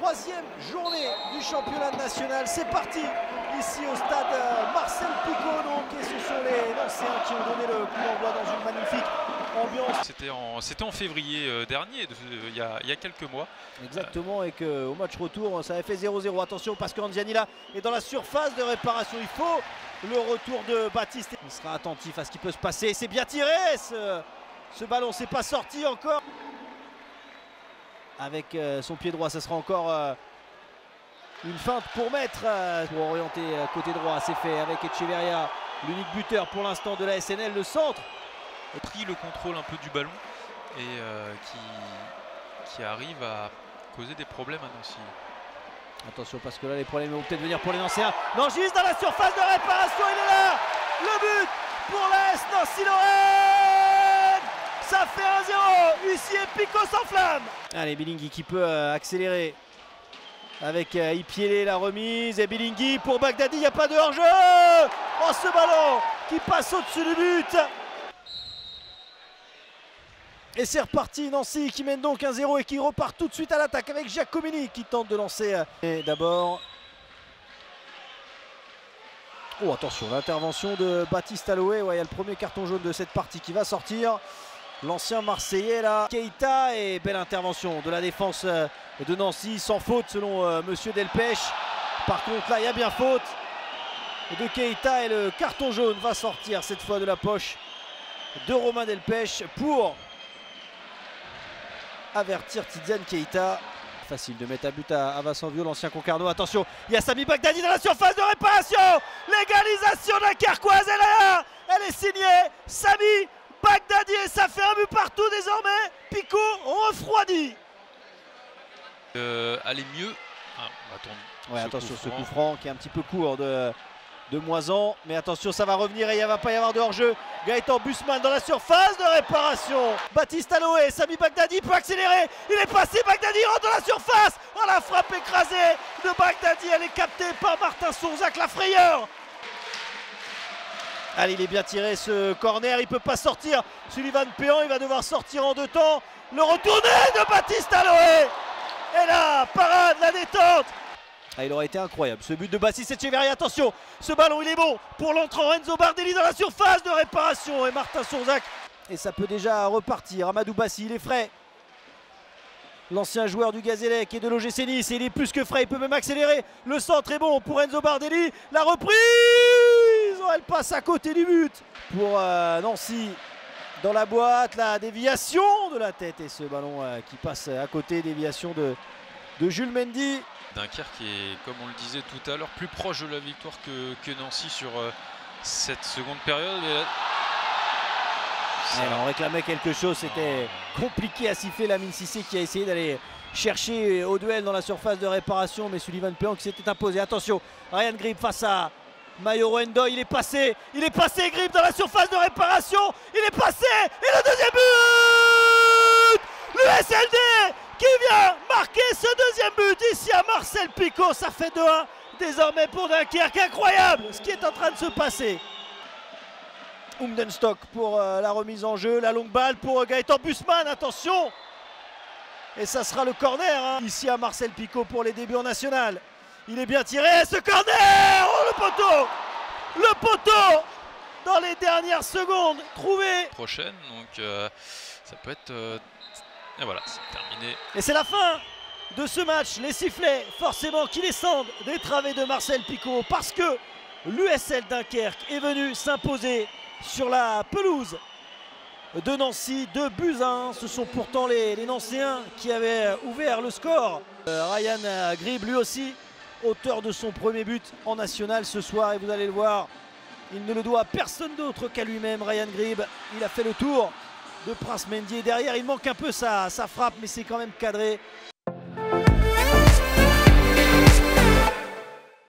troisième journée du championnat national. C'est parti ici au stade Marcel Picot. Donc, et ce sont les Nancéens qui ont donné le coup d'envoi dans une magnifique ambiance. C'était en février dernier, il y a quelques mois. Exactement, et qu'au match retour, ça avait fait 0-0. Attention parce qu'Anziani là est dans la surface de réparation. Il faut le retour de Baptiste. Il sera attentif à ce qui peut se passer. C'est bien tiré ce ballon, c'est pas sorti encore. Avec son pied droit, ça sera encore une feinte pour mettre, pour orienter côté droit. C'est fait avec Echeverria, l'unique buteur pour l'instant de la SNL. Le centre a pris le contrôle un peu du ballon et qui arrive à causer des problèmes à Nancy. Attention parce que là les problèmes vont peut-être venir pour les Nancéens. Nangis dans la surface de réparation, il est là. Le but pour l'AS Nancy-Lorraine. Ça fait 1-0. Ici et Picot s'enflamme. Allez, Bilingui qui peut accélérer avec Ipiélé, la remise. Et Bilingui pour Bagdadi, il n'y a pas de hors-jeu. Oh, ce ballon qui passe au-dessus du but. Et c'est reparti, Nancy qui mène donc 1-0 et qui repart tout de suite à l'attaque avec Giacomini qui tente de lancer. Et d'abord... Oh, attention, l'intervention de Baptiste Aloé. Ouais, il y a le premier carton jaune de cette partie qui va sortir. L'ancien Marseillais là, Keita, et belle intervention de la défense de Nancy, sans faute selon Monsieur Delpech. Par contre là il y a bien faute de Keita et le carton jaune va sortir cette fois de la poche de Romain Delpech pour avertir Tidiane Keita. Facile de mettre à but à Vincent Viau, l'ancien Concarneau. Attention, il y a Sami Bagdadi dans la surface de réparation. L'égalisation dunkerquoise, elle est là, elle est signée Sami Bagdadi et ça fait un but partout désormais. Picot refroidi. Allez mieux. Ouais, attention, ce coup franc qui est un petit peu court de Moisan. Mais attention, ça va revenir et il ne va pas y avoir de hors-jeu. Gaëtan Busman dans la surface de réparation. Baptiste Aloé, Sami Bagdadi peut accélérer. Il est passé, Bagdadi rentre dans la surface. Oh, la frappe écrasée de Bagdadi, elle est captée par Martin Sourzac, la frayeur. Allez, il est bien tiré ce corner, il ne peut pas sortir. Sullivan Péan, il va devoir sortir en deux temps. Le retourné de Baptiste Aloé. Et là, parade, la détente. Ah, il aurait été incroyable ce but de Baptiste Echeverria. Attention, ce ballon il est bon pour l'entrant Renzo Bardelli dans la surface de réparation. Et Martin Sourzac. Et ça peut déjà repartir. Amadou Bassi, il est frais. L'ancien joueur du Gazélec et de l'OGC Nice. Et il est plus que frais, il peut même accélérer. Le centre est bon pour Renzo Bardelli. La reprise. Elle passe à côté du but pour Nancy dans la boîte, la déviation de la tête et ce ballon qui passe à côté, déviation de Jules Mendy. Dunkerque est, comme on le disait tout à l'heure, plus proche de la victoire que Nancy sur cette seconde période. On réclamait quelque chose, c'était compliqué à siffler. Lamine Cissé qui a essayé d'aller chercher au duel dans la surface de réparation, mais Sullivan Péan qui s'était imposé. Attention, Ryan Grib face à Mayoro Ndoye, il est passé Grib dans la surface de réparation, il est passé, et le deuxième but, l'USLD qui vient marquer ce deuxième but ici à Marcel Picot. Ça fait 2-1 désormais pour Dunkerque. Incroyable ce qui est en train de se passer. Umdenstock pour la remise en jeu, la longue balle pour Gaëtan Busman, attention. Et ça sera le corner ici à Marcel Picot pour les débuts en national. Il est bien tiré, ce corner. Oh, le poteau dans les dernières secondes trouvé. Prochaine, donc ça peut être... et voilà, c'est terminé. Et c'est la fin de ce match. Les sifflets, forcément, qui descendent des travées de Marcel Picot parce que l'USL Dunkerque est venu s'imposer sur la pelouse de Nancy, 2-1. Ce sont pourtant les Nancéens qui avaient ouvert le score. Ryan Grib, lui aussi, auteur de son premier but en national ce soir. Et vous allez le voir, il ne le doit à personne d'autre qu'à lui-même. Ryan Grib, il a fait le tour de Prince Mendy. Derrière, il manque un peu sa frappe, mais c'est quand même cadré.